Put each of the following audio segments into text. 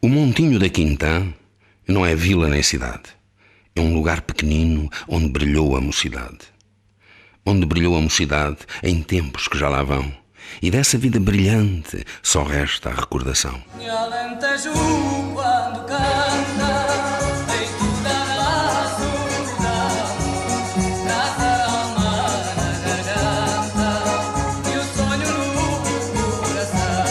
O Montinho da Quintã não é vila nem cidade. É um lugar pequenino onde brilhou a mocidade. Onde brilhou a mocidade em tempos que já lá vão. E dessa vida brilhante só resta a recordação. Quando canta, feito da solidão, traz a alma na garganta e o sonho no coração.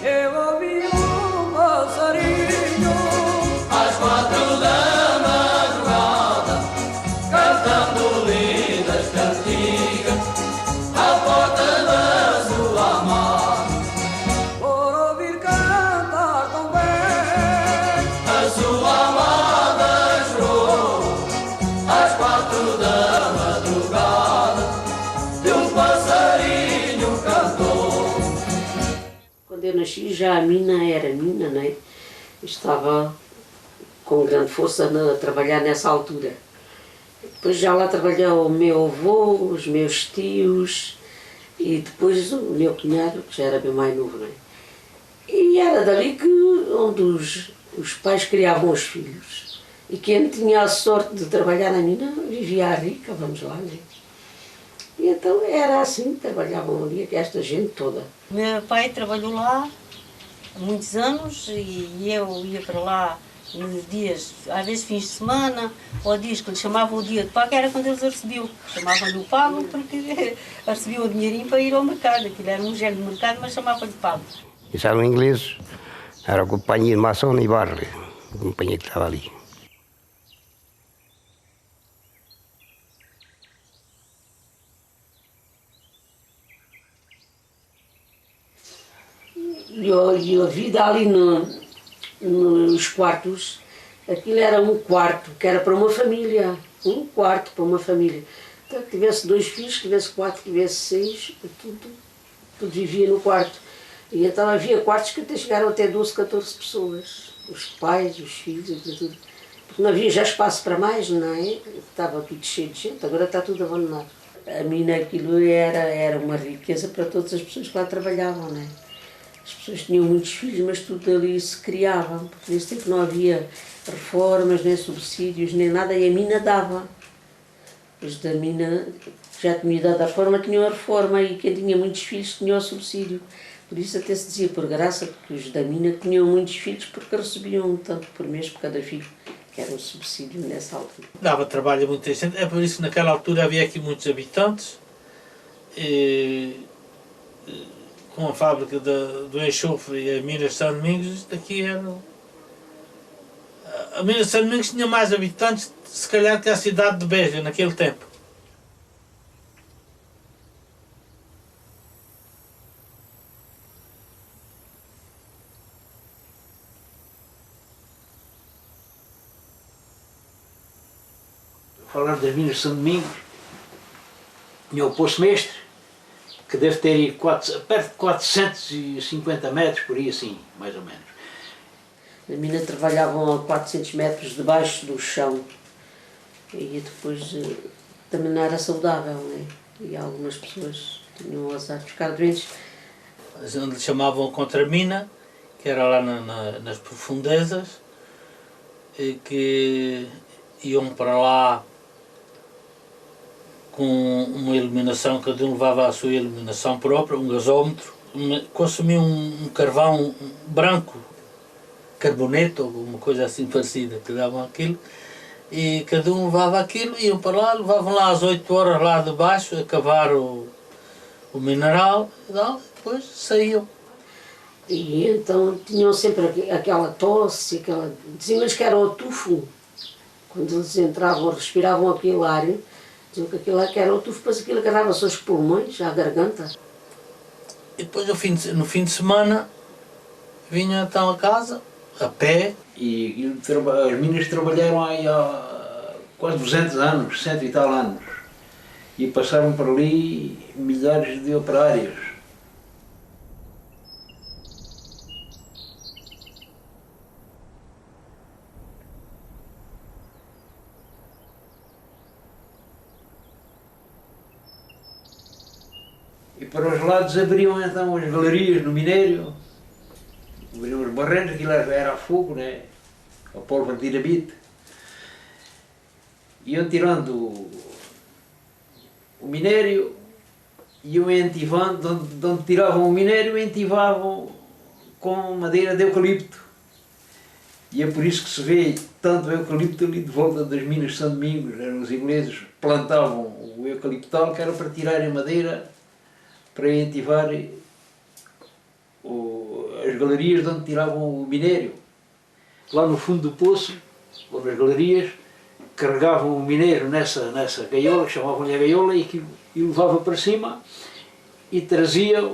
Eu ouvi um passarinho às 4 da madrugada, cantando lindas cantigas à porta da sua amada. Quando eu nasci, já a mina era mina, não é? Estava com grande força a trabalhar nessa altura. Depois já lá trabalhou o meu avô, os meus tios e depois o meu cunhado, que já era bem mais novo, não é? E era dali onde os pais criavam os filhos. E quem tinha a sorte de trabalhar na mina vivia rica, vamos lá, né? E então era assim, trabalhavam ali, esta gente toda. Meu pai trabalhou lá há muitos anos e eu ia para lá nos dias, às vezes fins de semana, ou dias que lhe chamavam o dia de pago, era quando eles recebiam. Chamavam-lhe o pago porque recebiam o dinheirinho para ir ao mercado. Aquilo era um género de mercado, mas chamavam-lhe pago. Isso eram ingleses, era a companhia de Maçon e Barley, a companhia que estava ali. E a vida ali nos quartos, aquilo era um quarto, que era para uma família, um quarto para uma família. Então, que tivesse 2 filhos, que tivesse 4, que tivesse 6, tudo vivia no quarto. E então havia quartos que até chegaram até 12, 14 pessoas, os pais, os filhos, e tudo. Porque não havia já espaço para mais, não é? Estava tudo cheio de gente, agora está tudo abandonado. A mina, aquilo era uma riqueza para todas as pessoas que lá trabalhavam, não é? As pessoas tinham muitos filhos, mas tudo ali se criavam, porque nesse tempo não havia reformas, nem subsídios, nem nada, e a mina dava. Os da mina já tinham dado a reforma, tinham a reforma, e quem tinha muitos filhos tinha o subsídio. Por isso até se dizia por graça, porque os da mina tinham muitos filhos porque recebiam um tanto por mês por cada filho, que era um subsídio nessa altura. Dava trabalho a muita gente, é por isso que naquela altura havia aqui muitos habitantes. Com a fábrica do enxofre e a mina de São Domingos, isto aqui era... A mina de São Domingos tinha mais habitantes, se calhar, que a cidade de Beja, naquele tempo. Falando das minas de São Domingos, tinha o Poço Mestre, que deve ter perto de 450 metros, por aí assim, mais ou menos. Na mina trabalhavam a 400 metros debaixo do chão e depois também não era saudável, né? E algumas pessoas tinham o azar de ficar doentes. Onde lhe chamavam Contramina, que era lá nas profundezas, e que iam para lá com uma iluminação, cada um levava a sua iluminação própria, um gasómetro, consumia um carvão branco, carboneto ou uma coisa assim parecida, que davam aquilo, e cada um levava aquilo, iam para lá, levavam lá às 8 horas lá de baixo a cavar o mineral, e depois saíam. E então tinham sempre aquela tosse, diziam-lhes que era o tufo. Quando eles entravam, respiravam aquele ar, diziam que aquilo que era o tufo, depois aquilo agarrava-se aos pulmões, à garganta. E depois no fim de semana vinham então a casa, a pé. E as minas trabalharam aí há quase 200 anos, 100 e tal anos. E passaram por ali milhares de operários. E para os lados abriam então as galerias no minério, Abriam os barreiros, aquilo era a fogo, né? A pólvora de dinamite. Iam tirando o minério, iam entivando, de onde tiravam o minério, entivavam com madeira de eucalipto. E é por isso que se vê tanto eucalipto ali de volta das minas de São Domingos. Os ingleses plantavam o eucaliptal, que era para tirarem madeira, para entivar as galerias de onde tiravam o minério. Lá no fundo do poço, ou nas galerias, carregavam o minério nessa gaiola, chamavam-lhe a gaiola, e levava para cima e trazia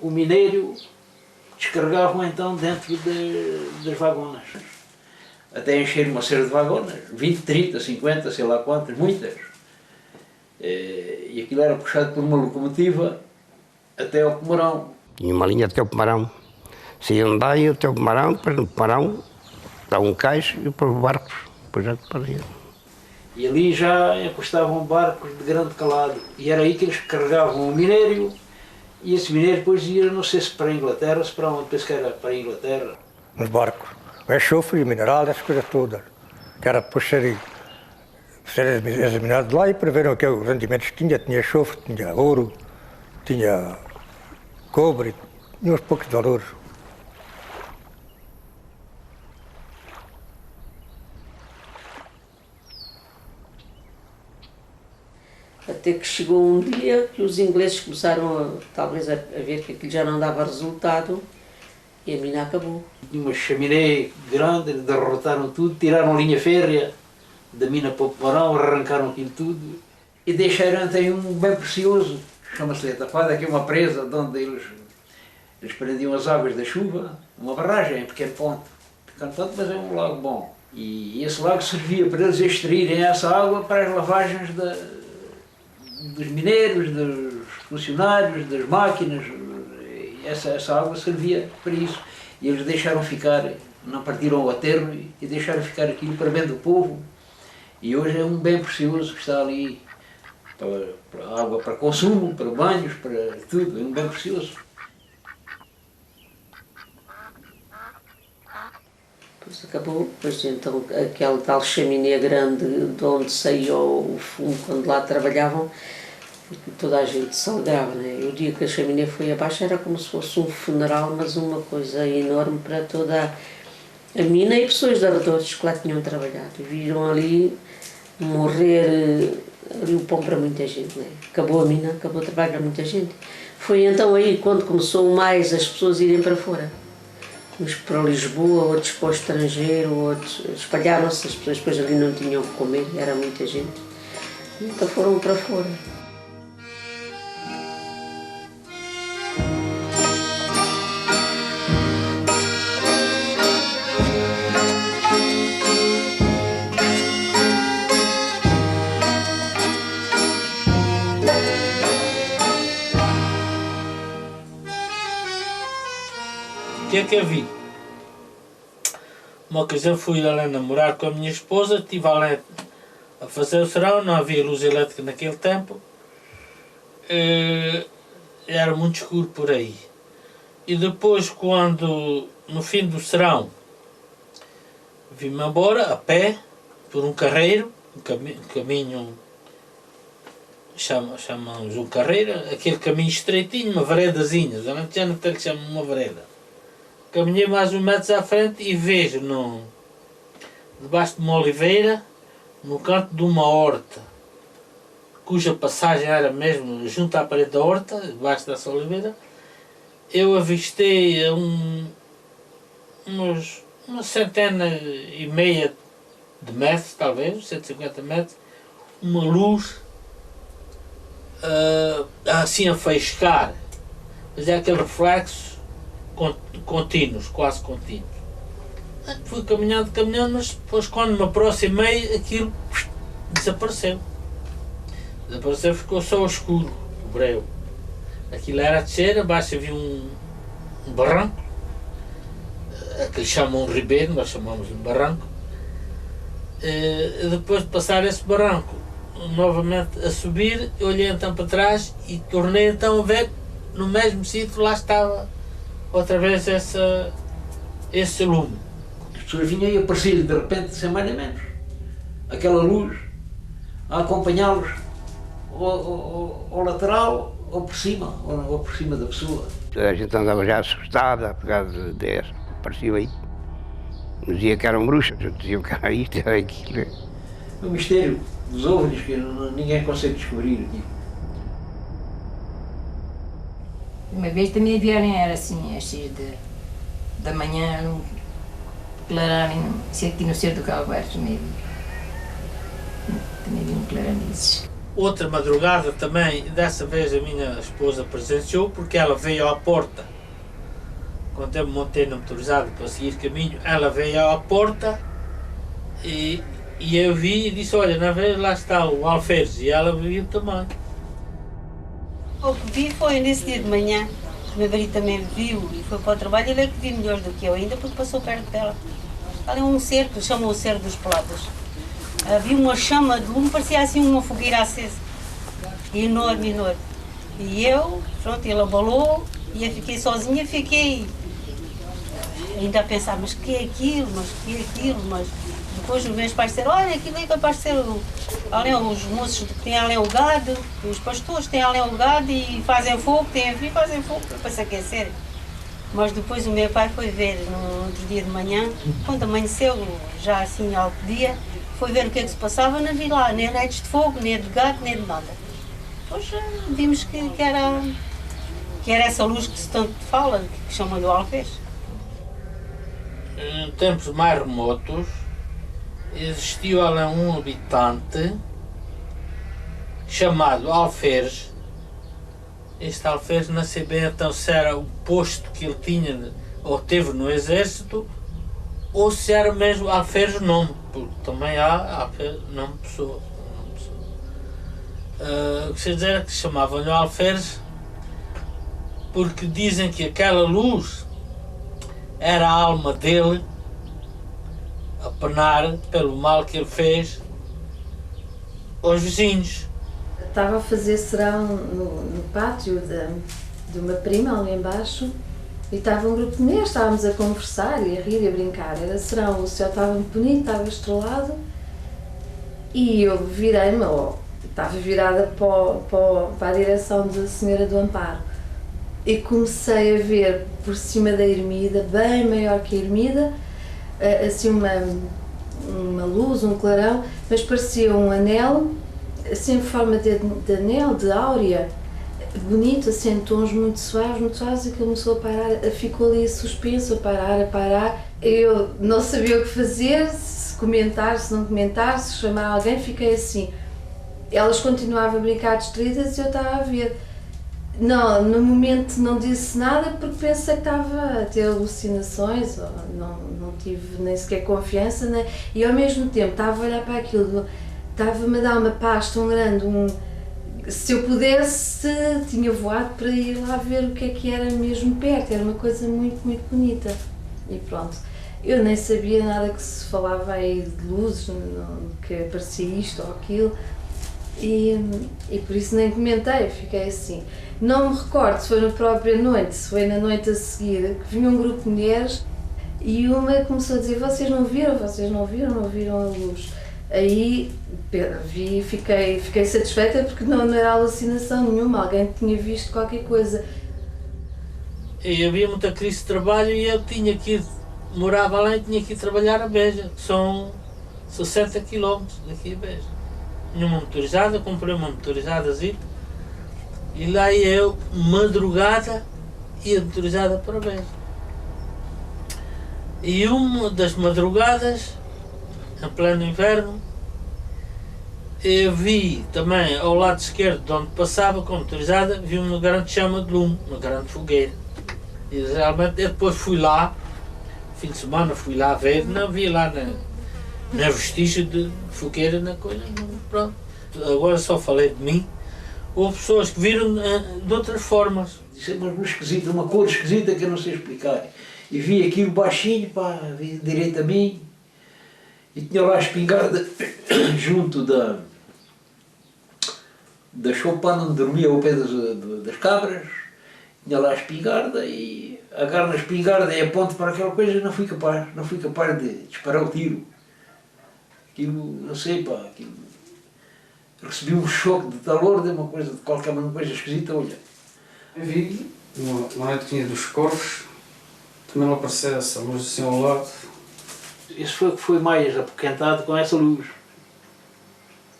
o minério, descarregavam então dentro das vagonas. Até encher uma série de vagonas, 20, 30, 50, sei lá quantas, muitas. E aquilo era puxado por uma locomotiva até ao Pomarão. Tinha uma linha até o Pomarão. Saíam daí até o Pomarão, depois no Pomarão dá um cais e para os barcos, depois já para ali. E ali já encostavam barcos de grande calado. E era aí que eles carregavam o minério, e esse minério depois ia, não sei se para a Inglaterra, se para onde, penso que era para a Inglaterra. Nos barcos. O enxofre, o mineral, essas coisas todas. Que era depois serem examinados lá e para verem os rendimentos que tinha. Tinha enxofre, tinha ouro, tinha cobre, tinha uns poucos valores. Até que chegou um dia que os ingleses começaram talvez a ver que aquilo já não dava resultado e a mina acabou. Tinha uma chaminé grande, derrotaram tudo, tiraram linha férrea da mina para o Pomarão, arrancaram aquilo tudo e deixaram até um bem precioso, chama-se Tapada, que é uma presa de onde eles prendiam as águas da chuva, uma barragem em pequeno ponto, mas é um lago bom. E esse lago servia para eles extraírem essa água para as lavagens dos mineiros, dos funcionários, das máquinas. Essa água servia para isso. E eles deixaram ficar, não partiram ao aterro e deixaram ficar aquilo para bem do povo. E hoje é um bem precioso que está ali, para água para consumo, para banhos, para tudo, é um bem precioso. Depois acabou, depois então aquela tal chaminé grande de onde saía o fumo quando lá trabalhavam, toda a gente se alegrava, né? E o dia que a chaminé foi abaixo era como se fosse um funeral, mas uma coisa enorme para toda a mina e pessoas de arredores que lá tinham trabalhado. Viram ali morrer ali o pão para muita gente, né? Acabou a mina, acabou o trabalho para muita gente. Foi então aí quando começou mais as pessoas irem para fora. Uns para Lisboa, outros para o estrangeiro, outros espalharam-se, as pessoas depois ali não tinham o que comer, era muita gente. Então foram para fora. O que é que eu vi? Uma ocasião fui além namorar com a minha esposa, estive além a fazer o serão, não havia luz elétrica naquele tempo, era muito escuro por aí. E depois, quando, no fim do serão, vim-me embora a pé, por um carreiro, um caminho, chamamos um carreiro, aquele caminho estreitinho, uma veredazinha, já não tem que chamar uma vereda. Caminhei mais uns metros à frente e vejo debaixo de uma oliveira, no canto de uma horta, cuja passagem era mesmo junto à parede da horta, debaixo dessa oliveira, eu avistei uma centena e meia de metros, talvez, 150 metros, uma luz assim a faiscar, mas é aquele reflexo contínuos, quase contínuos. Fui caminhando, mas depois quando me aproximei aquilo desapareceu. Desapareceu, ficou só escuro, o breu. Aquilo era a descer, abaixo havia um barranco, que chamam um ribeiro, nós chamamos de um barranco. Depois de passar esse barranco, novamente a subir, eu olhei então para trás e tornei então a ver no mesmo sítio, lá estava outra vez essa esse lume. As pessoas vinham e apareciam de repente, sem mais nem menos, aquela luz a acompanhá-los ao lateral ou por cima da pessoa. A gente andava já assustada por causa dessa, apareceu aí. Nos dizia que eram bruxas, diziam que era isto, era aquilo. O mistério dos OVNIs que ninguém consegue descobrir aqui. Uma vez também vieram, era assim, às 6 da manhã, declararem, aqui no Cerro do Calvário também vi um clarão desses. Outra madrugada também, dessa vez a minha esposa presenciou, porque ela veio à porta. Quando eu me montei na motorizada para seguir caminho, ela veio à porta e eu vi e disse, olha, na vez lá está o alferes, e ela viu também. O que vi foi nesse dia de manhã, o meu marido também viu e foi para o trabalho, ele é que viu melhor do que eu ainda, porque passou perto dela. Ali um cerco, chamam o Cerro dos Pelados. Havia uma chama de lume, parecia assim uma fogueira acesa, enorme, enorme. E eu, pronto, ele abalou e eu fiquei sozinha, fiquei ainda a pensar, mas que é aquilo, mas depois os meus pais disseram, olha, aquilo é capaz de ser ali os moços que têm ali o gado, os pastores têm ali o gado e fazem fogo, fazem fogo, eu pensei que é sério. Mas depois o meu pai foi ver no outro dia de manhã, quando amanheceu, já assim ao dia, foi ver o que é que se passava, não vi lá nem redes de fogo, nem de gado, nem de nada. Depois vimos que era essa luz que se tanto fala, que chamam de alferes. Em tempos mais remotos, existiu ali um habitante chamado Alferes. Este Alferes não sei bem então se era o posto que ele tinha ou teve no exército ou se era mesmo Alferes o nome, porque também há Alferes, nome de pessoa. O que se dizer é que chamavam-lhe Alferes porque dizem que aquela luz era a alma dele a penar pelo mal que ele fez aos vizinhos. Estava a fazer serão no pátio de uma prima ali embaixo e estava um grupo de mulheres, estávamos a conversar e a rir e a brincar. Era serão, o céu estava muito bonito, estava estrelado e eu virei-me, estava virada para a direção da Senhora do Amparo e comecei a ver por cima da ermida, bem maior que a ermida, assim uma luz, um clarão, mas parecia um anel, assim em forma de anel, de áurea, bonito, assim em tons muito suaves, e que começou a parar, ficou ali suspenso, a parar. Eu não sabia o que fazer, se comentar, se não comentar, se chamar alguém, fiquei assim. Elas continuavam a brincar distraídas e eu estava a ver. Não, no momento não disse nada porque pensei que estava a ter alucinações, ou não tive nem sequer confiança, né? E ao mesmo tempo estava a olhar para aquilo, estava-me a dar uma paz tão grande, se eu pudesse, tinha voado para ir lá ver o que era mesmo perto, era uma coisa muito, muito bonita. E pronto, eu nem sabia nada que se falava aí de luzes, que aparecia isto ou aquilo, e por isso nem comentei, fiquei assim. Não me recordo se foi na própria noite, se foi na noite a seguir, que vinha um grupo de mulheres e uma começou a dizer, vocês não viram a luz. Aí fiquei satisfeita porque não era alucinação nenhuma, alguém tinha visto qualquer coisa. E havia muita crise de trabalho e eu tinha que ir, morava lá e tinha que ir trabalhar a Beja, que são 60 km daqui a Beja. Tinha uma motorizada, comprei uma motorizadazita e lá ia eu, madrugada, ia motorizada para Beja. E uma das madrugadas, em pleno inverno, eu vi também ao lado esquerdo de onde passava com a motorizada, vi uma grande chama de lume, uma grande fogueira. E realmente eu depois fui lá, fim de semana fui lá ver, não vi lá na vestígio de fogueira, na coisa, pronto. Agora só falei de mim, houve pessoas que viram de outras formas. Isso é uma cor esquisita que eu não sei explicar. E vi aquilo baixinho, vi direito a mim, e tinha lá a espingarda junto da choupana onde dormia ao pé das cabras, tinha lá a espingarda e agarro na espingarda e aponto para aquela coisa e não fui capaz de disparar o tiro. Aquilo, não sei, pá, aquilo... Recebi um choque de tal ordem, uma coisa, de qualquer uma coisa esquisita, olha. Eu vi, uma noite que vinha dos Corvos, também não apareceu essa luz assim ao lado. Isso foi o que foi mais apoquentado com essa luz.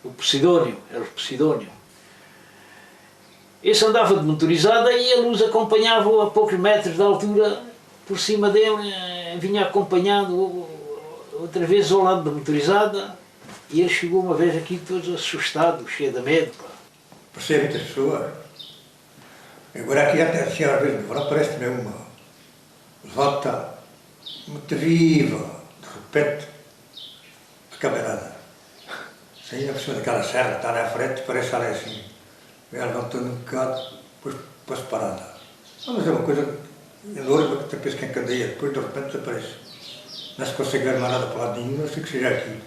O Posidónio, era o Posidónio. Esse andava de motorizada e a luz acompanhava-o a poucos metros de altura, por cima dele, vinha acompanhado outra vez ao lado da motorizada, e ele chegou uma vez aqui todo assustado, cheio de medo. Percebe muitas pessoas. Agora aqui até assim, às vezes, agora parece-me uma volta muito viva, de repente, a camarada. Saí por cima daquela serra, está na frente, parece estar assim. Ela levantando um bocado, depois pôs parada. Mas é uma coisa enorme que depois que encadeia, depois de repente desaparece. Não se consegue ver mais nada para lado nenhum, não sei que seja aqui.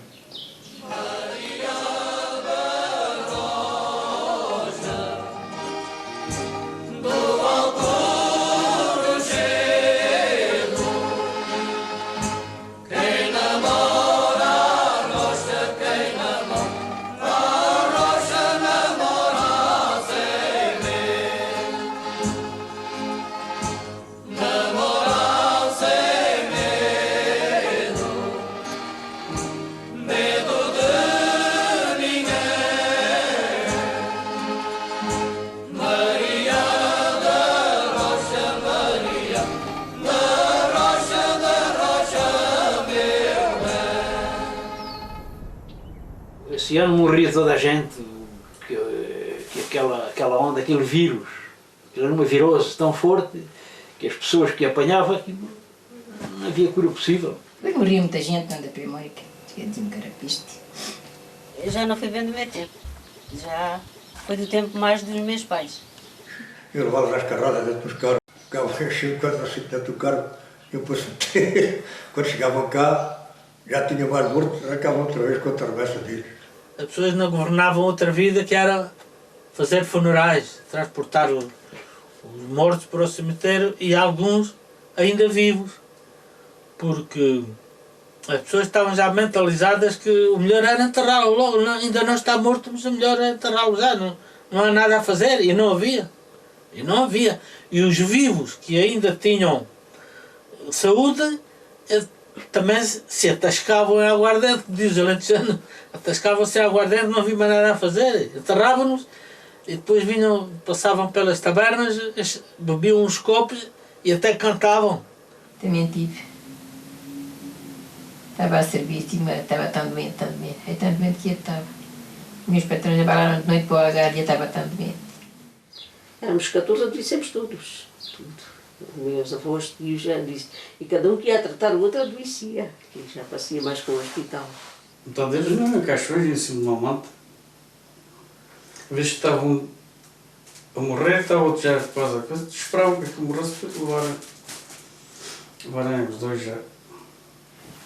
Esse ano morria toda a gente, que aquela onda, aquele vírus, aquilo era uma virose tão forte que as pessoas que apanhavam aquilo, não havia cura possível. Morria muita gente na primária, que tinha carapiste. Eu já não fui bem do meu tempo, já foi do tempo mais dos meus pais. Eu levava as carradas dentro dos carros, ficava quase assim dentro do carro, eu pus meter. Quando chegavam cá, já tinha mais mortos, arrancavam outra vez com a travessa deles. As pessoas não governavam outra vida que era fazer funerais, transportar os mortos para o cemitério e alguns ainda vivos, porque as pessoas estavam já mentalizadas que o melhor era enterrá-lo logo, ainda não está morto, mas o melhor é enterrá-lo já, não há nada a fazer, e não havia. E os vivos que ainda tinham saúde também se atascavam em aguardente, diz o alentejano, atascavam-se em aguardente, não havia mais nada a fazer, enterravam-nos e depois vinham, passavam pelas tabernas, bebiam uns copos e até cantavam. Também tive. Estava a servir, estava tão doente, é tão doente que eu estava. Meus patrões trabalharam de noite para o Algarve e eu estava tão doente. Éramos 14, adoecemos todos. Meus avós tios já disse. E cada um que ia tratar o outro adoecia. Que já passia mais com o hospital. Então deles não eram caixões em cima de uma manta. Às vezes estavam a morrer, estava outro já quase a coisa, esperavam que aquilo morresse para levarem os dois já.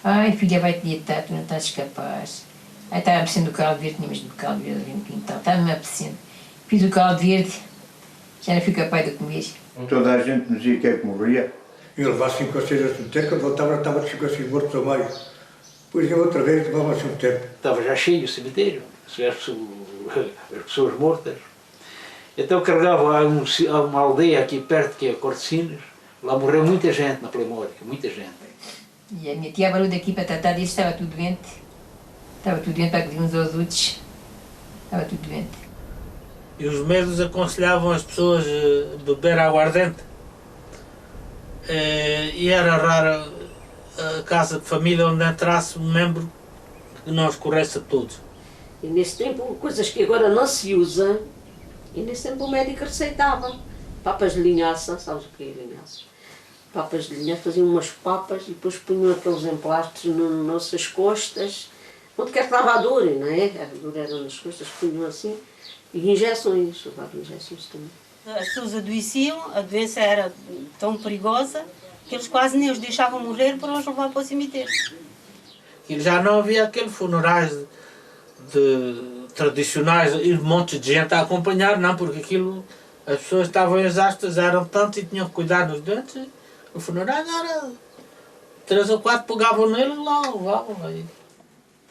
Ai, filha, vai-te deitar, tu não estás capaz. Aí estava apetecendo o caldo verde, tínhamos do caldo verde ali no quintal, estava-me apetecendo. Fiz o caldo verde, já não fui capaz de comer. Toda a gente nos dizia que é que morria. Eu levava 5 ou 6 a cemitério, quando voltava estava de 5 ou 6 mortos ao meio. Depois eu outra vez levava a cemitério. Estava já cheio o cemitério, as pessoas mortas. Então carregava a uma aldeia aqui perto, que é Cortecinas. Lá morreu muita gente na Plemórica, muita gente. E a minha tia Baruda aqui para tratar disso estava tudo doente. Estava tudo doente para que uns aos outros. Estava tudo doente. E os médicos aconselhavam as pessoas a beber aguardente. E era raro a casa de família onde entrasse um membro que não escorresse a todos. E nesse tempo, coisas que agora não se usam, e nesse tempo o médico receitava. Papas de linhaça, sabes o que é linhaça? Papas de linhaça, faziam umas papas e depois punham aqueles emplastos nas nossas costas. Onde quer que dava a dor, não é? A dor era nas costas, punham assim. E injeções, levavam injeções também. As pessoas adoeciam, a doença era tão perigosa que eles quase nem os deixavam morrer para os levar para o cemitério. E já não havia aqueles funerais tradicionais e montes de gente a acompanhar, não, porque aquilo, as pessoas estavam exaustas, eram tantos e tinham que cuidar dos doentes, No funerário era 3 ou 4 pegavam nele e lá levavam. Aí.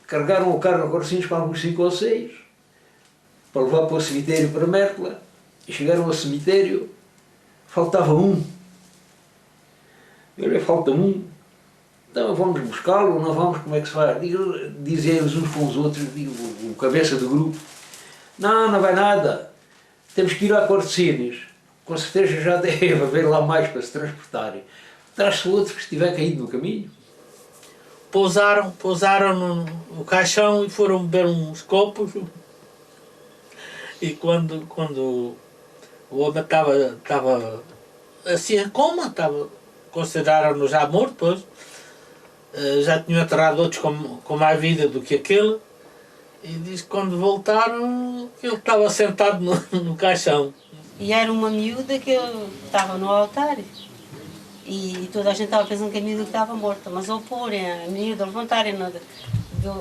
Carregaram o carro agora sim para uns 5 ou 6 para levar para o cemitério para Mértola. E chegaram ao cemitério, faltava um. Eu lhe falta um. Então vamos buscá-lo, não vamos, como é que se faz? Dizem eles uns com os outros, digo, o cabeça do grupo. Não vai nada. Temos que ir a Cortesínios. Com certeza já deve haver lá mais para se transportarem. Traz-se outro que estiver caído no caminho. Pousaram no caixão e foram beber uns copos. E quando o homem estava assim em coma, consideraram-no já morto, pois. Já tinham aterrado outros com mais vida do que aquele. E diz que quando voltaram, que ele estava sentado no caixão. E era uma miúda que estava no altar e toda a gente estava pensando que a miúda estava morta, mas ao porem a miúda, levantarem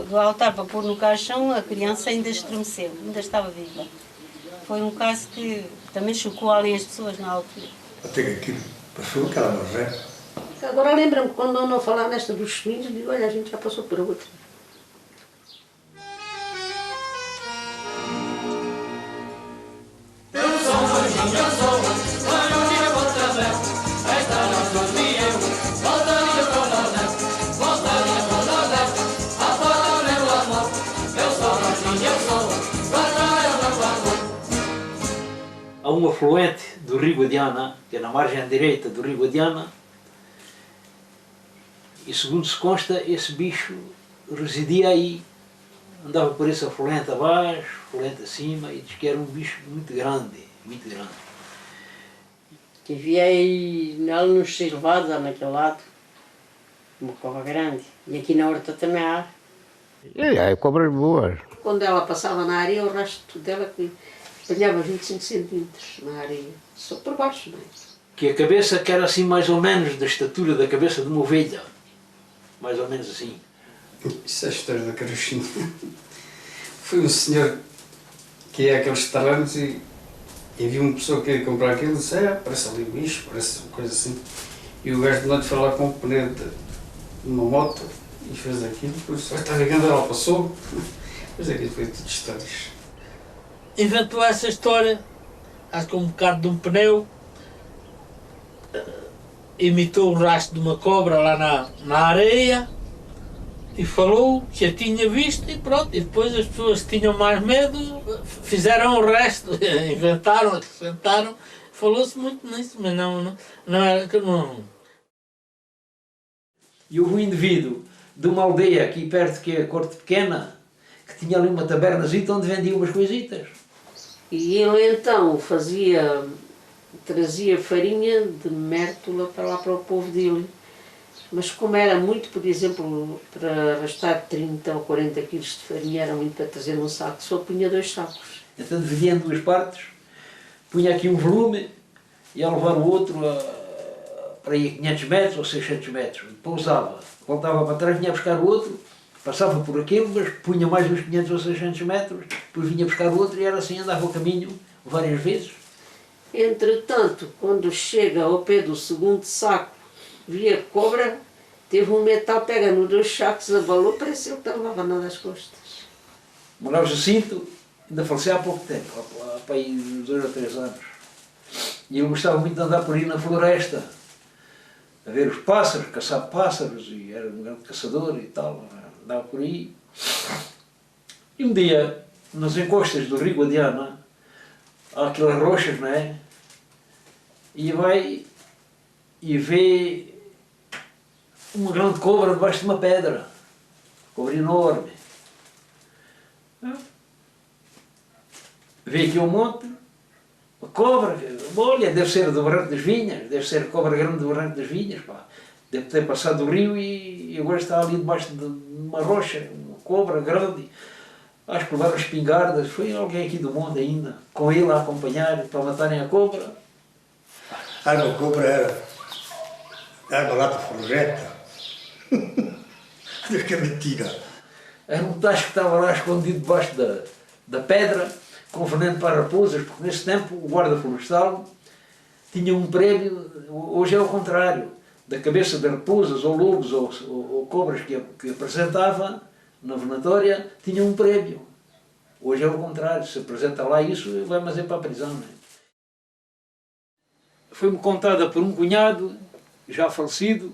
do altar para pôr no caixão, a criança ainda estremeceu, ainda estava viva. Foi um caso que também chocou ali as pessoas na altura. Até que aquilo passou, que ela morreu. Agora lembra-me quando andam a falar nesta dos filhos, digo, olha, a gente já passou por outra. Há um afluente do Rio Guadiana, que é na margem direita do Rio Guadiana, e segundo se consta, esse bicho residia aí. Andava por esse afluente abaixo, afluente acima, e diz que era um bicho muito grande, muito grande. Que havia aí, ali nos Seis Levados, naquele lado, uma cova grande. E aqui na horta também há. É cobras boas. Quando ela passava na areia, o resto dela que espalhava 25 centímetros na areia, só por baixo, não é? Que a cabeça que era assim mais ou menos da estatura da cabeça de uma ovelha. Mais ou menos assim. Isso é a história da carochinha. Foi um senhor que ia àqueles terrenos e viu uma pessoa que ia comprar aquilo e disse, parece ali um bicho, parece uma coisa assim. E o gajo de noite foi lá com um pneu de uma moto e fez aquilo, depois está ligando, ela passou. Mas aquilo foi tudo histórias. Inventou essa história, acho que um bocado de um pneu, imitou o rastro de uma cobra lá na areia e falou que a tinha visto e pronto. E depois as pessoas que tinham mais medo fizeram o resto, inventaram, acrescentaram. Falou-se muito nisso, mas não era que não. E houve um indivíduo de uma aldeia aqui perto, que é a Corte Pequena, que tinha ali uma tabernazita onde vendia umas coisitas. E ele então trazia farinha de Mértola para lá para o povo dele. Mas como era muito, por exemplo, para arrastar 30 ou 40 quilos de farinha, era muito para trazer num saco, só punha 2 sacos. Então dividia em 2 partes, punha aqui um volume, ia levar o outro para aí 500 metros ou 600 metros, pousava, voltava para trás, vinha buscar o outro, passava por aquilo, mas punha mais uns 500 ou 600 metros, depois vinha buscar o outro e era assim, andava o caminho várias vezes. Entretanto, quando chega ao pé do segundo saco, via cobra, teve um metal, pega nos 2 sacos, abalou, pareceu que não levava nada às costas. Manuel Jacinto ainda faleceu há pouco tempo, há aí 2 ou 3 anos. E ele gostava muito de andar por aí na floresta, a ver os pássaros, caçar pássaros, e era um grande caçador e tal, andava por aí. E um dia, nas encostas do Rio Guadiana, há aquelas rochas, não é? E vai e vê uma grande cobra debaixo de uma pedra, cobra enorme. Vê aqui um monte, a cobra, olha, deve ser do Barranco das Vinhas, deve ser a cobra grande do Barranco das Vinhas, pá. Deve ter passado o rio e agora está ali debaixo de uma rocha, uma cobra grande. Acho que levaram espingardas, foi alguém aqui do monte ainda, com ele a acompanhar para matarem a cobra. A cobra era uma lata forjeta. Deus, que mentira. Era um tacho que estava lá escondido debaixo da pedra, com veneno para raposas, porque nesse tempo o guarda florestal tinha um prémio, hoje é o contrário, da cabeça de raposas ou lobos ou cobras que apresentava na venatória, tinha um prémio. Hoje é o contrário, se apresenta lá isso, vai mais para a prisão. Não é? Foi-me contada por um cunhado, já falecido,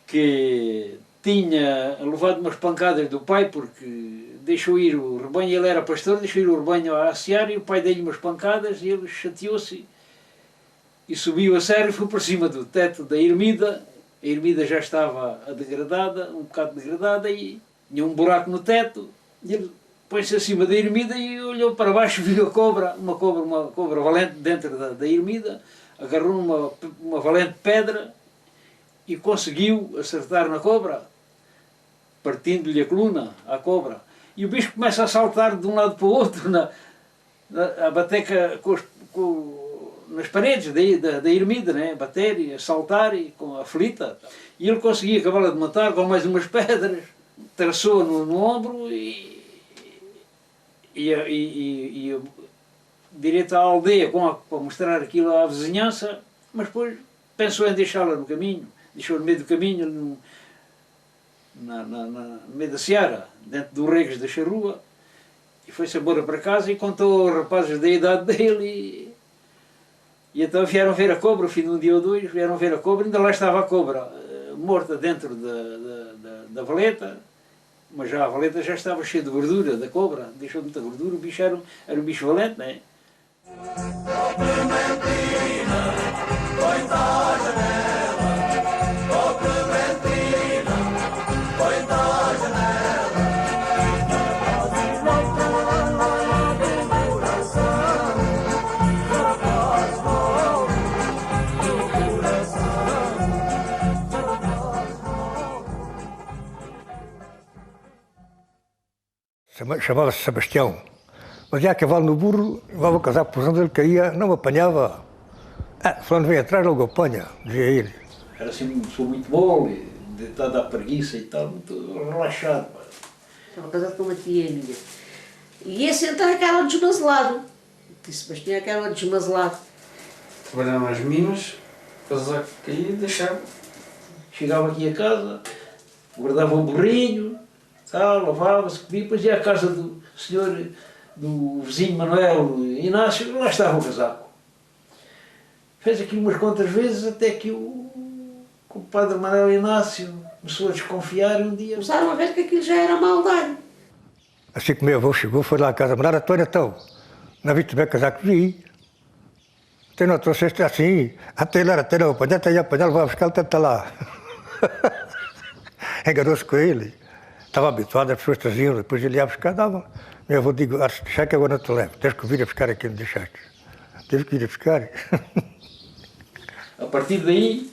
que tinha levado umas pancadas do pai porque deixou ir o rebanho, ele era pastor, deixou ir o rebanho a assear e o pai deu-lhe umas pancadas e ele chateou-se e subiu a serra e foi por cima do teto da ermida. A ermida já estava degradada, um bocado degradada, e tinha um buraco no teto. E ele põe-se acima da ermida e olhou para baixo, viu a cobra, uma cobra valente dentro da ermida, agarrou uma valente pedra e conseguiu acertar na cobra, partindo-lhe a coluna à cobra. E o bicho começa a saltar de um lado para o outro, a bater nas paredes da ermida, né? A bater e a saltar e com a aflita. E ele conseguia acabá-la de matar com mais umas pedras, traçou no ombro e direto à aldeia para mostrar aquilo à vizinhança, mas depois pensou em deixá-la no caminho, deixou no meio do caminho, no meio da seara, dentro dos regos da charrua, e foi-se embora para casa e contou aos rapazes da idade dele e então vieram ver a cobra, ao fim de um dia ou dois, vieram ver a cobra, ainda lá estava a cobra, morta dentro da valeta, mas já a valeta já estava cheia de gordura da cobra, deixou muita gordura, o bicho era um bicho valente, não é? Chamava-se Sebastião. Mas ia a cavalo no burro, levava o casaco por onde ele caía, não me apanhava. Se não vem atrás, logo apanha, dizia ele. Era assim uma pessoa muito mole, deitado à preguiça e tal, muito relaxado. Estava casado com uma tia minha. E ia sentar aquela desmazelado. Disse, Sebastião, aquela desmazelado. Trabalhava nas minas, o casaco caía e deixava. Chegava aqui a casa, guardava o burrinho, lavava-se, comia, depois ia à casa do senhor, do vizinho Manuel Inácio, lá estava o casaco. Fez aqui umas quantas vezes até que o padre Manuel Inácio começou a desconfiar um dia. Começaram a ver que aquilo já era maldade. Assim que meu avô chegou, foi lá à casa, mas Antônio, então, não vi bem casaco? Vi. Até não trouxeste assim, até lá, até não, apanhar, vai buscar, ele está lá. Enganou-se com ele. Estava habituado, as pessoas traziam, depois ele ia buscar, dava. Meu avô digo, deixa que agora não te levo, tens que vir a buscar aqui, não deixaste. Teve que ir a buscar. A partir daí,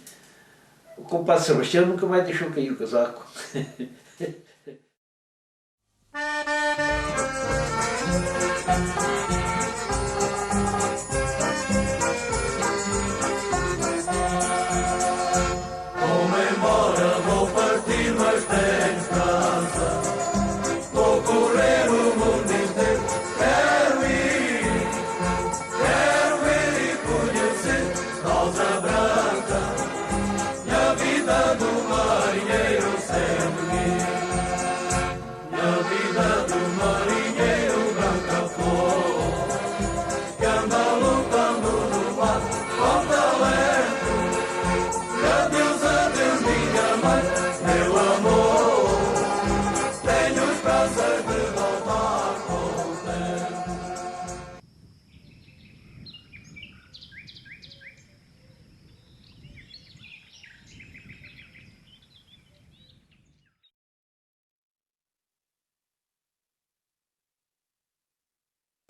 o compadre Sebastião nunca mais deixou cair o casaco.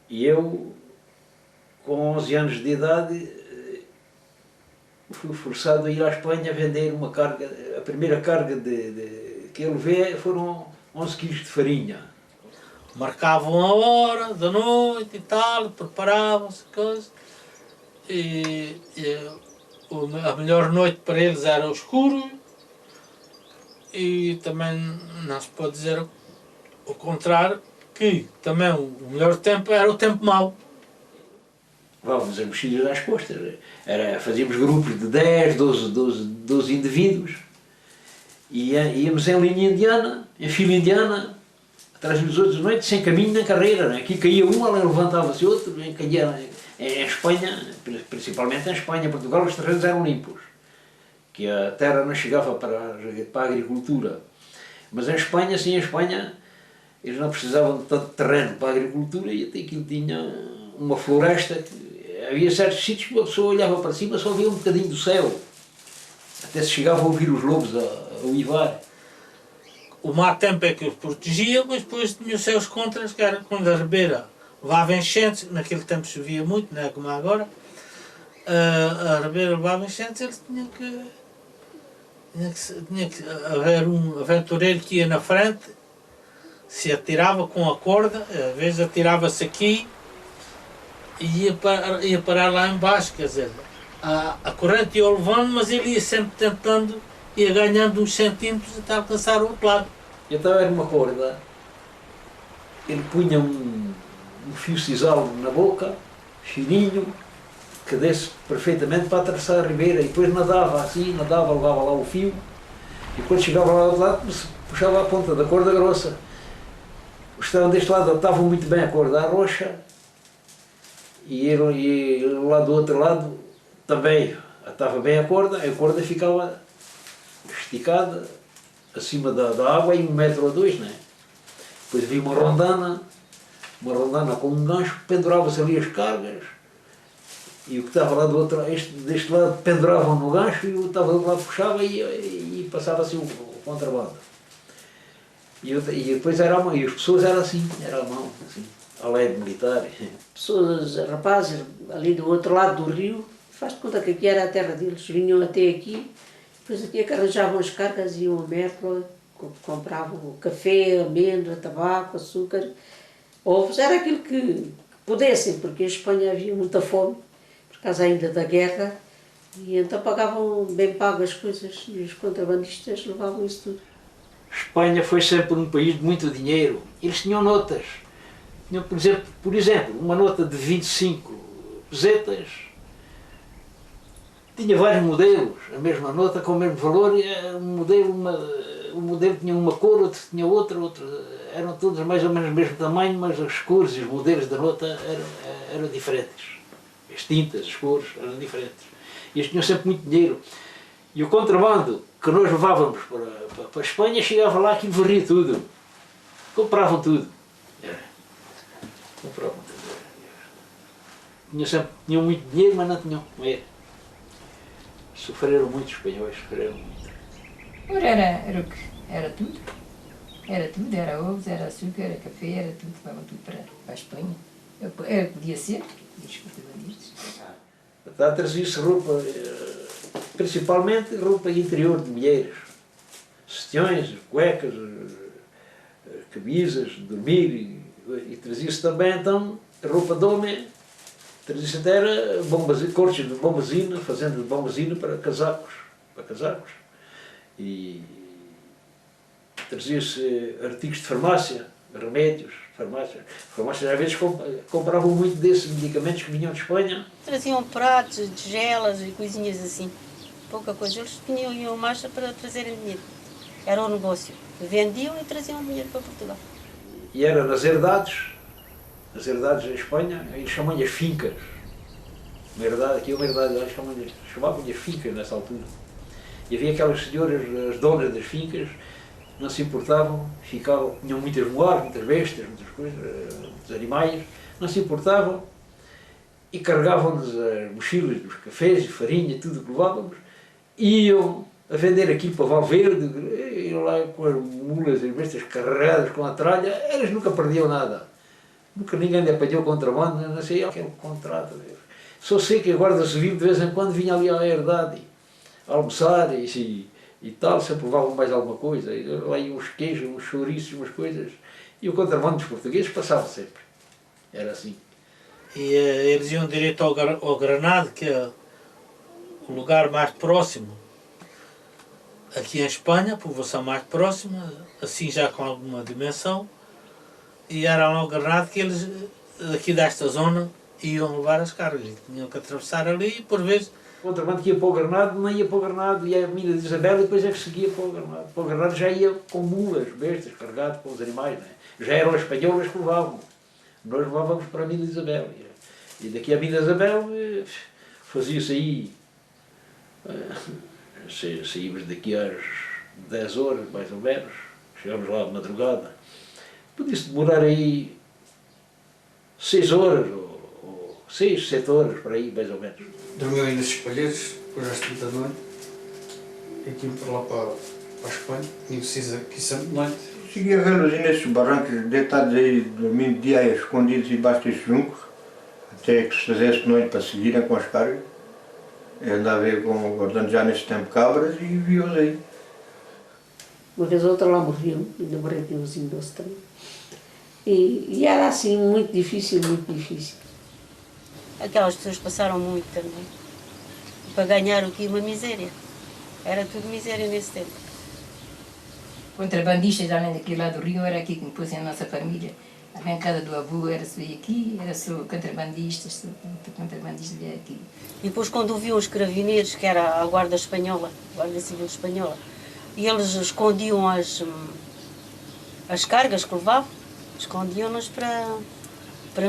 E eu, com 11 anos de idade, fui forçado a ir à Espanha a vender uma carga. A primeira carga que eu levei foram 11 quilos de farinha. Marcavam a hora da noite e tal, preparavam-se coisas. E a melhor noite para eles era o escuro. E também não se pode dizer o contrário, que também o melhor tempo era o tempo mau. levávamos as mochilas às costas. Fazíamos grupos de 10, 12 indivíduos e íamos em linha indiana, em fila indiana, atrás dos outros de noite, sem caminho nem carreira. Né? Aqui caía um, ali levantava-se outro, caía em Espanha, principalmente em Espanha, Portugal, os terrenos eram limpos, que a terra não chegava para a agricultura. Mas em Espanha, sim, em Espanha, eles não precisavam de tanto terreno para a agricultura e até aquilo tinha uma floresta. Havia certos sítios que uma pessoa olhava para cima e só via um bocadinho do céu. Até se chegava a ouvir os lobos a uivar. O mau tempo é que os protegia, mas depois tinha os seus contras, que era quando a ribeira levava enchentes, naquele tempo chovia muito, não é como agora, a ribeira levava enchentes, eles tinham que haver um aventureiro que ia na frente, se atirava com a corda, às vezes atirava-se aqui e ia parar lá embaixo, quer dizer, a corrente ia levando, mas ele ia sempre tentando, ia ganhando uns centímetros até alcançar o outro lado. Então era uma corda, ele punha um fio sisal na boca, fininho, que desse perfeitamente para atravessar a ribeira, e depois nadava assim, levava lá o fio, e quando chegava lá do outro lado, puxava a ponta da corda grossa. Os que estavam deste lado atavam muito bem a corda à rocha, e ele lá do outro lado também atava bem a corda ficava esticada acima da água em 1 metro ou 2, né? Depois havia uma rondana com um gancho, pendurava-se ali as cargas, e o que estava lá do outro deste lado penduravam no gancho, e o que estava do outro lado puxava e passava-se o contrabando. E depois era a mão, e as pessoas eram assim, era a mão, assim, a lei militar. Pessoas, rapazes, ali do outro lado do rio, faz de conta que aqui era a terra deles, vinham até aqui, depois aqui é que arranjavam as cargas, iam a Mértola, compravam café, amêndoa, tabaco, açúcar, ovos, era aquilo que pudessem, porque em Espanha havia muita fome, por causa ainda da guerra, e então pagavam bem pago as coisas, e os contrabandistas levavam isso tudo. Espanha foi sempre um país de muito dinheiro. Eles tinham notas. Tinham, por exemplo, uma nota de 25 pesetas, tinha vários modelos, a mesma nota com o mesmo valor, um modelo tinha uma cor, outro tinha outra, eram todos mais ou menos do mesmo tamanho, mas as cores e os modelos da nota eram diferentes. As tintas, as cores eram diferentes. E eles tinham sempre muito dinheiro. E o contrabando que nós levávamos para a Espanha, chegava lá que varria tudo. Compravam tudo. Compravam tudo. Tinham muito dinheiro, mas não tinham comer. Sofreram muito os espanhóis, sofreram muito. Ora, era o que? Era tudo. Era tudo, era ovos, era açúcar, era café, era tudo. Levavam tudo para a Espanha. Podia ser, os contrabandistas. Trazia-se roupa, principalmente roupa interior de mulheres. Cestiões, cuecas, camisas, dormir, e trazia-se também então roupa de homem, trazia-se até cortes de bombazina, fazendo de bombazina para casacos, e trazia-se artigos de farmácia, remédios, farmácias às vezes compravam muito desses medicamentos que vinham de Espanha. Traziam pratos, tigelas e coisinhas assim, pouca coisa, eles iam mais para trazerem dinheiro. Era um negócio. Vendiam e traziam dinheiro para Portugal. E era nas herdades em Espanha, eles chamam-lhe as fincas. Uma herdade, aqui é uma herdade, eles chamavam-lhe as fincas nessa altura. E havia aquelas senhoras, as donas das fincas, não se importavam, tinham muitas moares, muitas bestas, muitas coisas, muitos animais, não se importavam e carregavam-nos as mochilas dos cafés e farinha, tudo que levávamos, iam a vender aquilo para Valverde, iam lá com as mulas e bestas carregadas com a tralha, eles nunca perdiam nada. Nunca ninguém lhe apanhou contrabando, não sei, aquele contrato. Só sei que a Guarda Civil de vez em quando vinha ali à herdade a almoçar e tal, sempre levavam mais alguma coisa, lá iam uns queijos, uns chouriços, umas coisas, e o contrabando dos portugueses passava sempre. Era assim. E eles iam direto ao Granado, que é o lugar mais próximo aqui em Espanha, a povoação mais próxima, assim já com alguma dimensão, e era lá ao Granado que eles, aqui desta zona, iam levar as cargas e tinham que atravessar ali e por vezes O contrabando que ia para o Granado, não ia para o Granado, ia à mina de Isabel e depois é que seguia para o Granado. Para o Granado já ia com mulas, bestas, carregado com os animais, não é? Já eram as espanholas que levavam. Nós levávamos para a mina de Isabel. E daqui à mina de Isabel fazia-se aí, saímos daqui às 10 horas, mais ou menos, chegámos lá de madrugada. Podia-se demorar aí 6 horas, ou 6, 7 horas, por aí, mais ou menos. Dormiu aí nos espalheiros, depois às 30 da noite, e aqui para lá para a Espanha, e precisa aqui sempre de noite. Cheguei a vê-los nesses barrancos, deitados aí, dormindo de dia, escondidos embaixo destes juncos, até que se fizesse de noite para seguirem com as cargas. Eu andava aí guardando já nesse tempo cabras e vi-os aí. Uma vez ou outra lá morriam, ainda morreu aqui um vizinho doce também. E era assim, muito difícil, muito difícil. Aquelas pessoas passaram muito também. Para ganhar aqui uma miséria. Era tudo miséria nesse tempo. Contrabandistas, além daquele lado do rio, era aqui que me pôs a nossa família. A arrancada do avô era só aqui, era só contrabandistas veio aqui. E depois quando ouviam os carabineiros, que era a Guarda Espanhola, a Guarda Civil Espanhola, e eles escondiam as cargas que levavam, escondiam-nas para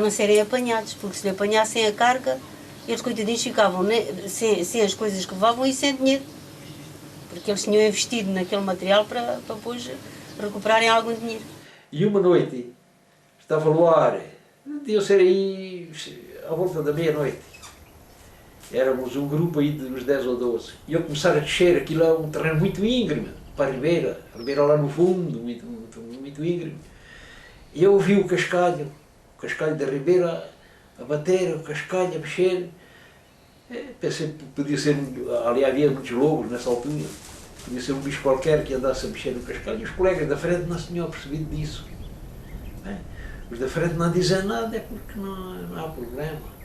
não serem apanhados, porque se lhe apanhassem a carga, eles coitadinhos ficavam sem as coisas que levavam e sem dinheiro. Porque eles tinham investido naquele material para depois recuperarem algum dinheiro. E uma noite, estava no ar, deviam ser aí à volta da meia-noite. Éramos um grupo aí de uns 10 ou 12. E eu começar a descer, aquilo é um terreno muito íngreme, para a ribeira lá no fundo, muito íngreme. E eu ouvi o cascalho da ribeira a bater, o cascalho a mexer. Pensei que podia ser, ali havia muitos lobos nessa altura, podia ser um bicho qualquer que andasse a mexer no cascalho. E os colegas da frente não se tinham percebido disso. Os da frente não dizem nada, é porque não há problema.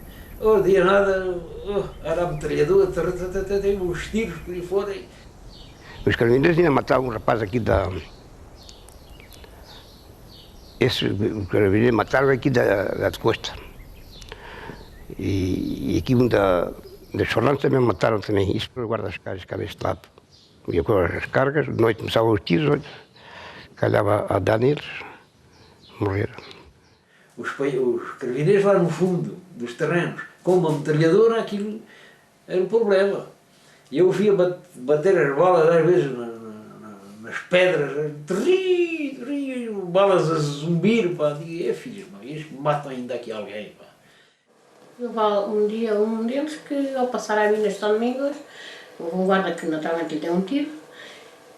Oh, dia nada, era a metralhadora, os tiros por aí fora. Os carabineiros ainda matavam um rapaz aqui da... Os carabineiros mataram aqui da costa. E aqui um da Chorlante também mataram também, isso para guardar as cargas, cá deste lado. Ia com as cargas, de noite começavam os tiros, calhava a dar neles, morreram. Os carabineiros lá no fundo dos terrenos, com uma metralhadora, aquilo era um problema. E eu via bater as balas às vezes nas pedras, balas a zumbir, pá. Digo, filhos, eles matam ainda aqui alguém, pá. Um dia, um deles, que ao passar a mina de São Domingos, houve um guarda que naturalmente lhe deu um tiro,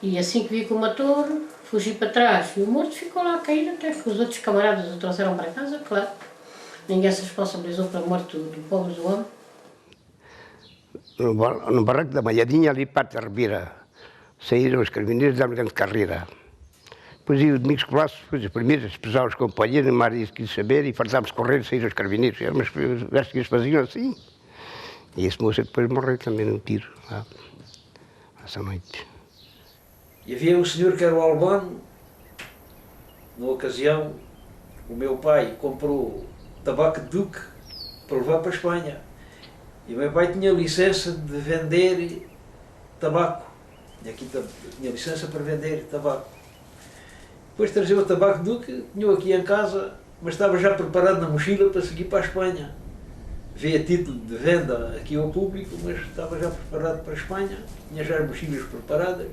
e assim que vi que o matou, fugi para trás, e o morto ficou lá a cair até que os outros camaradas o trouxeram para casa, claro. Ninguém se responsabilizou pela morte do pobre do homem. No barranco da Malhadinha, ali parte da ribeira, saíram os carabineiros da grande carreira. Depois ia o Domingos Colasso, depois os primeiros, pesavam os companheiros, o mar quis saber, e fartámos de correr e saíram os carabineiros. Eram umas vestes que eles faziam assim. E esse moço depois morreu também num tiro, lá, essa noite. E havia um senhor que era o Albano, na ocasião, o meu pai comprou tabaco de Duque para levar para a Espanha. E o meu pai tinha licença de vender tabaco. Aqui tinha licença para vender tabaco. Depois trazia o tabaco de Duque, tinha-o aqui em casa, mas estava já preparado na mochila para seguir para a Espanha. Veio a título de venda aqui ao público, mas estava já preparado para a Espanha, tinha já as mochilas preparadas.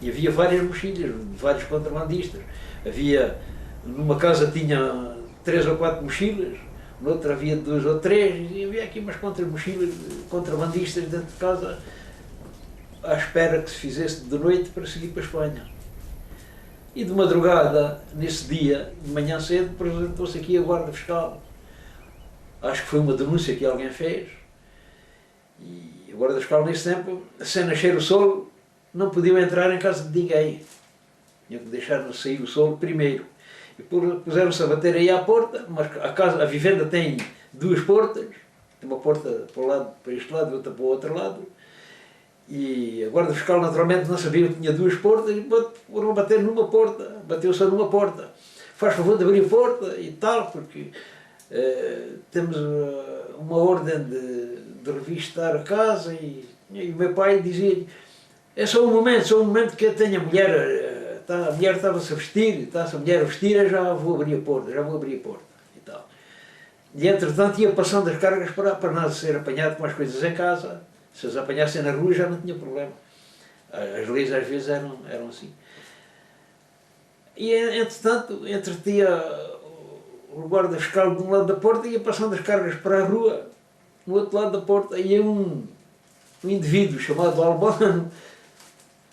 E havia várias mochilhas, vários contrabandistas. Havia, numa casa tinha 3 ou 4 mochilas, noutra havia 2 ou 3, e havia aqui umas mochilas contrabandistas dentro de casa, à espera que se fizesse de noite para seguir para a Espanha. E de madrugada, nesse dia, de manhã cedo, apresentou-se aqui a Guarda Fiscal. Acho que foi uma denúncia que alguém fez. E a Guarda Fiscal, nesse tempo, sem nascer o sol, não podiam entrar em casa de ninguém. Tinham que deixar sair o sol primeiro. E puseram-se a bater aí à porta, mas a vivenda tem 2 portas, tem uma porta para, para este lado e outra para o outro lado. E a Guarda Fiscal naturalmente não sabia que tinha 2 portas e foram bater numa porta, bateu só numa porta. Faz favor de abrir a porta e tal, porque temos uma ordem de revistar a casa e o meu pai dizia-lhe, é só um momento que eu tenho a mulher, a mulher estava-se a vestir, está-se a mulher a vestir, eu já vou abrir a porta e tal. E entretanto ia passando as cargas para não ser apanhado com as coisas em casa, se as apanhassem na rua já não tinha problema. As leis às vezes eram assim. E entretanto, entretia o guarda fiscal de um lado da porta e ia passando as cargas para a rua, no outro lado da porta ia um indivíduo chamado Albano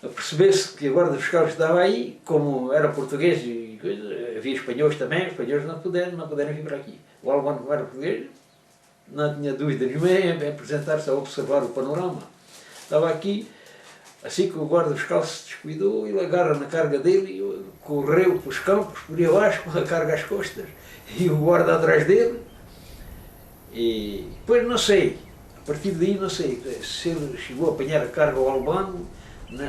a perceber-se que o guarda fiscal estava aí, como era português e coisa, havia espanhóis também, os espanhóis não puderam vir para aqui. O Albano, como era português, não tinha dúvida nenhuma em apresentar-se a observar o panorama. Estava aqui, assim que o guarda fiscal se descuidou, ele agarra na carga dele, correu para os campos, por aí abaixo, com a carga às costas, e o guarda atrás dele. E depois não sei, a partir daí não sei se ele chegou a apanhar a carga ao Albano,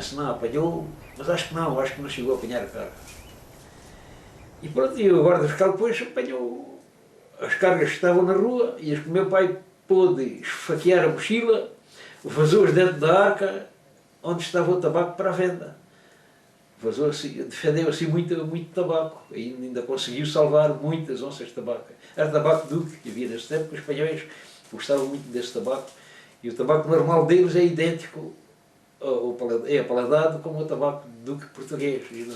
se não apanhou, mas acho que não chegou a apanhar a carga. E pronto, e o guarda fiscal depois apanhou as cargas que estavam na rua e as que o meu pai pôde esfaquear a mochila, vazou-as dentro da arca onde estava o tabaco para a venda. Vazou assim, defendeu assim muito tabaco, e ainda conseguiu salvar muitas onças de tabaco. Era tabaco Duque que havia nesse tempo, que os espanhóis gostavam muito desse tabaco, e o tabaco normal deles é idêntico, é apaladado como o tabaco Duque português, e eles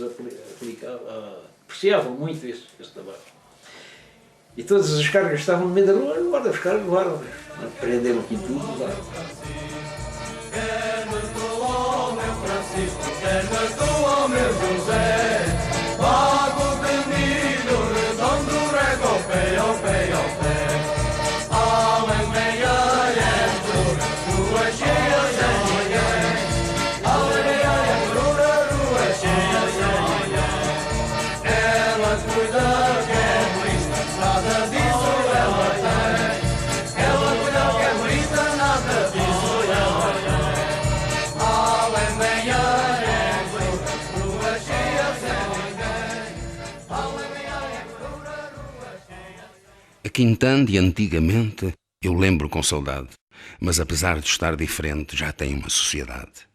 apreciavam muito esse tabaco. E todas as cargas que estavam no meio da rua, o guarda fiscal levaram, prenderam aqui tudo, levaram. Quer-me tu, ó meu Francisco, quer-me tu, ó meu José, vago de milho redondo, rego ao pé, ao pé, ao pé. Além meia rua cheia de ninguém, além meia rua cheia de ninguém. Ela cuida que é bonita, nada disso ela tem. Ela cuida que é bonita, nada disso ela tem. A Quintã de antigamente eu lembro com saudade, mas apesar de estar diferente já tem uma sociedade.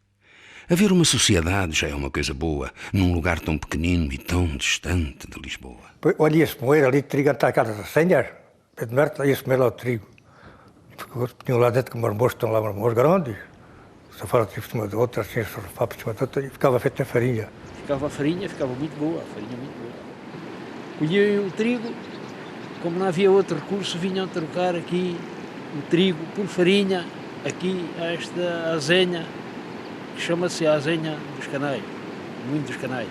Haver uma sociedade já é uma coisa boa, num lugar tão pequenino e tão distante de Lisboa. Olha esse moer ali de trigo até a casa das senhas, Pedro Merto, ia-se comer lá o trigo. Tinham lá dentro que marmôs, estão lá marmôs grandes, só fora de cima de outra, assim, sofá por cima de outra, e ficava feito na farinha. Ficava a farinha, ficava muito boa, a farinha muito boa. Colhia o trigo, como não havia outro recurso, vinham trocar aqui o trigo por farinha, aqui a esta azenha, que chama-se a azenha dos Canais, muito dos Canais.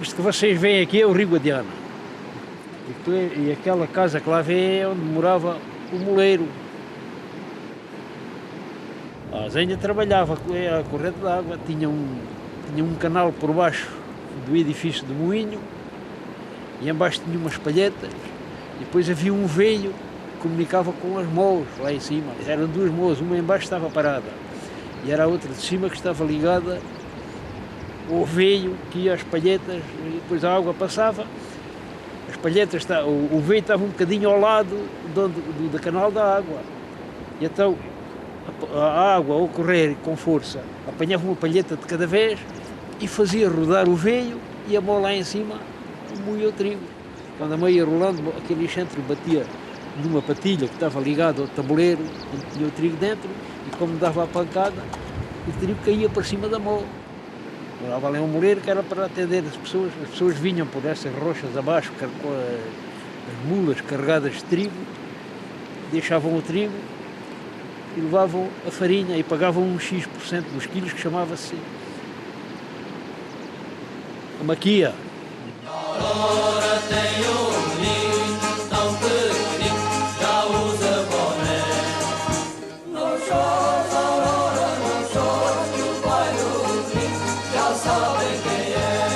Isto que vocês veem aqui é o Rio Guadiana. E aquela casa que lá vê é onde morava o moleiro. A azenha trabalhava a corrente de água, tinha um canal por baixo do edifício do moinho, e embaixo tinha umas palhetas, e depois havia um veio que comunicava com as moas lá em cima. Eram duas moas, uma embaixo estava parada e era a outra de cima que estava ligada ao veio que ia às palhetas, e depois a água passava. As palhetas, o veio estava um bocadinho ao lado do canal da água, e então a água ao correr com força apanhava uma palheta de cada vez e fazia rodar o veio, e a mão lá em cima moía o trigo. Quando a mão ia rolando, aquele enxantre batia numa patilha que estava ligada ao tabuleiro onde tinha o trigo dentro, e como dava a pancada, o trigo caía para cima da mão. Morava ali um moleiro que era para atender as pessoas vinham por essas rochas abaixo com as mulas carregadas de trigo, deixavam o trigo e levavam a farinha e pagavam um X% dos quilos, que chamava-se a maquia. Aurora tem um menino tão pequenino, já usa boné. Não chores, Aurora, não chores, que o pai do menino já sabem quem é.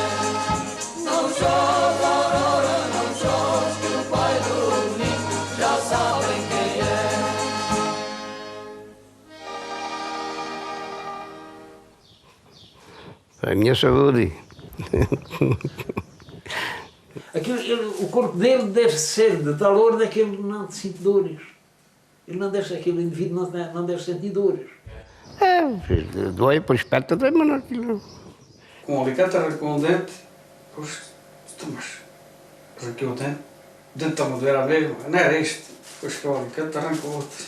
Não chores, Aurora, não chores, que o pai do menino já sabem quem é. A minha saúde. O corpo dele deve ser de tal ordem que ele não sente dores. Ele não deve ser, aquele indivíduo não deve sentir dores. Dói, depois espeta, dói, mas não aquilo. Com o alicate arrancou um dente, depois, mas arranquei o dente está-me a doer a ver, não era este, depois que o alicate arrancou outro.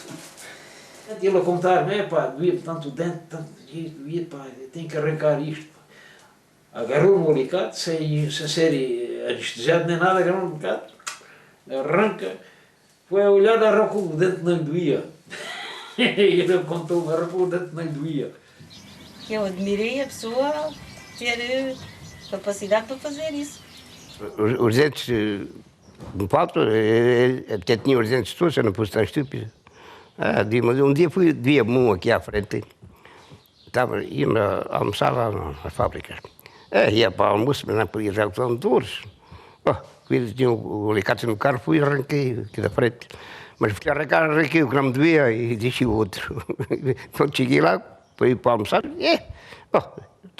Ele a contar-me, pá, doía tanto o dente, tanto isto, doía, pá, tenho que arrancar isto. Pá. Agarrou no alicate, sem ser anestesiado nem nada, agarrou no alicate, arranca, foi a olhar, arrancou o dente, não lhe doía. Ele contou, arrancou o dente, não lhe doía. Eu admirei a pessoa ter capacidade para fazer isso. Os dentes, no palto, até tinha os dentes todos, eu não fosse tão estúpido. Mas um dia fui de Viamão aqui à frente, ia-me almoçar lá nas fábricas. Ia para o almoço, mas não podia já usar dores. Tinha o alicate no carro, fui e arranquei aqui da frente. Mas fui arranquei o que não me doía e deixei o outro. Quando cheguei lá, para ir para almoçar,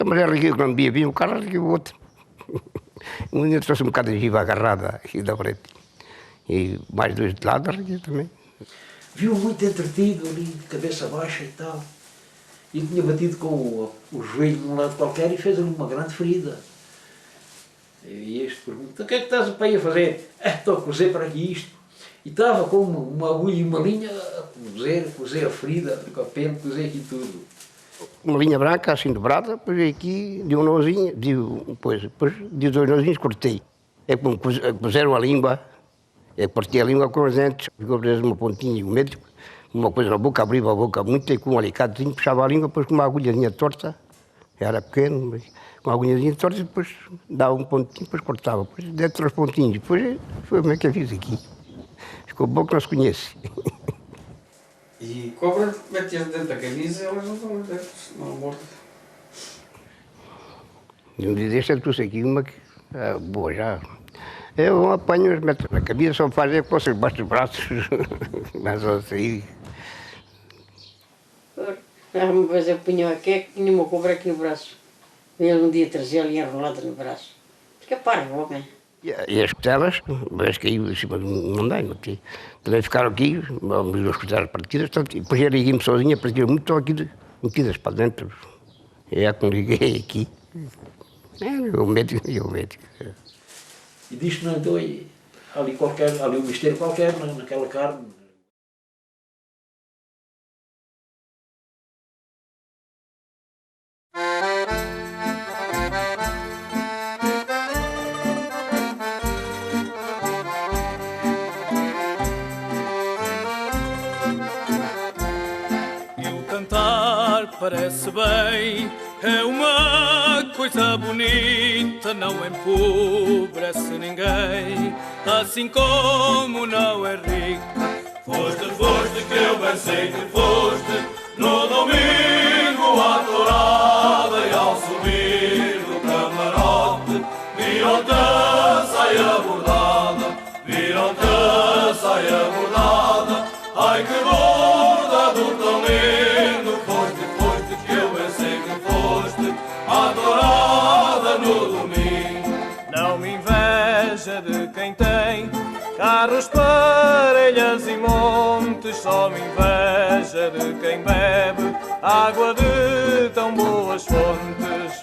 mas arranquei o que não me doía, vinha o carro, arranquei o outro. Um dia trouxe um bocado de giva agarrada aqui da frente. E mais dois de lado, arranquei também. Viu muito entretido ali, de cabeça baixa e tal. E tinha batido com o joelho num lado qualquer e fez ali uma grande ferida. E este pergunta, o que é que estás para aí a fazer? Estou a cozer para aqui isto. E estava com uma agulha e uma linha a cozer a ferida, com a pena, cozer aqui tudo. Uma linha branca, assim dobrada, depois aqui, de um nozinho, depois de dois nozinhos, cortei. É como puseram a língua, partei a língua com os dentes, ficou preso uma pontinha e o médico, uma coisa na boca, abria a boca muito, e com um alicatezinho, puxava a língua, depois com uma agulhazinha torta, era pequeno, mas com uma agulhazinha torta, e depois dava um pontinho, depois cortava, depois dentro dos pontinhos, depois foi como é que eu fiz aqui. Ficou bom que não se conhece. E cobra mete-as dentro da camisa e elas não estão dentro, não mordem. E um dia deste eu trouxe aqui uma que boa já. Eu apanho, meto na camisa, só fazia com debaixo dos braços, mas assim. Uma vez eu punha aqui, tinha uma cobra aqui no braço. Ele um dia trazia ali enrolada no braço. Fica parvo, homem. E as costelas, mas caiu em cima de um andaime aqui. Também ficaram aqui, as costelas partidas, e depois eu liguei-me sozinha, partiram muito, estão aqui metidas para dentro. É que me liguei aqui. O médico. E disto não dói ali um mistério qualquer naquela carne. Parece bem, é uma coisa bonita, não empobrece ninguém, assim como não é rica. Foste que eu bem sei que foste, no domingo à tourada e ao subir do camarote, viram-te a saia bordada, viram-te a saia bordada, ai que bordado tão lindo, adorada no domingo. Não me inveja de quem tem carros, parelhas e montes, só me inveja de quem bebe água de tão boas fontes.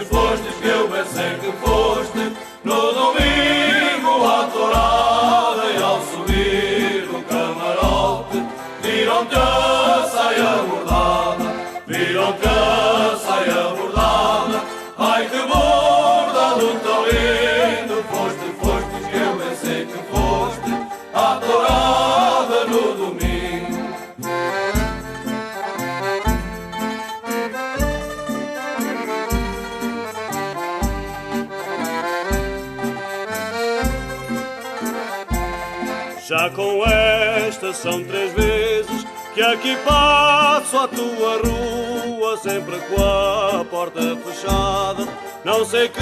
Foste que eu bem sei que foste, no domingo à tourada e ao subir do camarote, viram-te a saia bordada, viram-te a saia bordada, ai que bordado tão lindo, foste que eu bem sei que foste, à tourada no domingo. Já com esta são 3 vezes que aqui passo a tua rua, sempre com a porta fechada, não sei que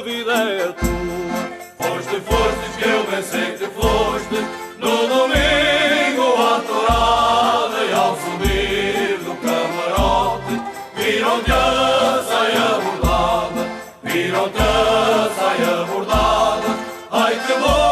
vida é a tua. Foste que eu bem sei que foste, no domingo à tourada e ao subir do camarote, viram-te a saia bordada, viram-te a saia bordada, ai que bom.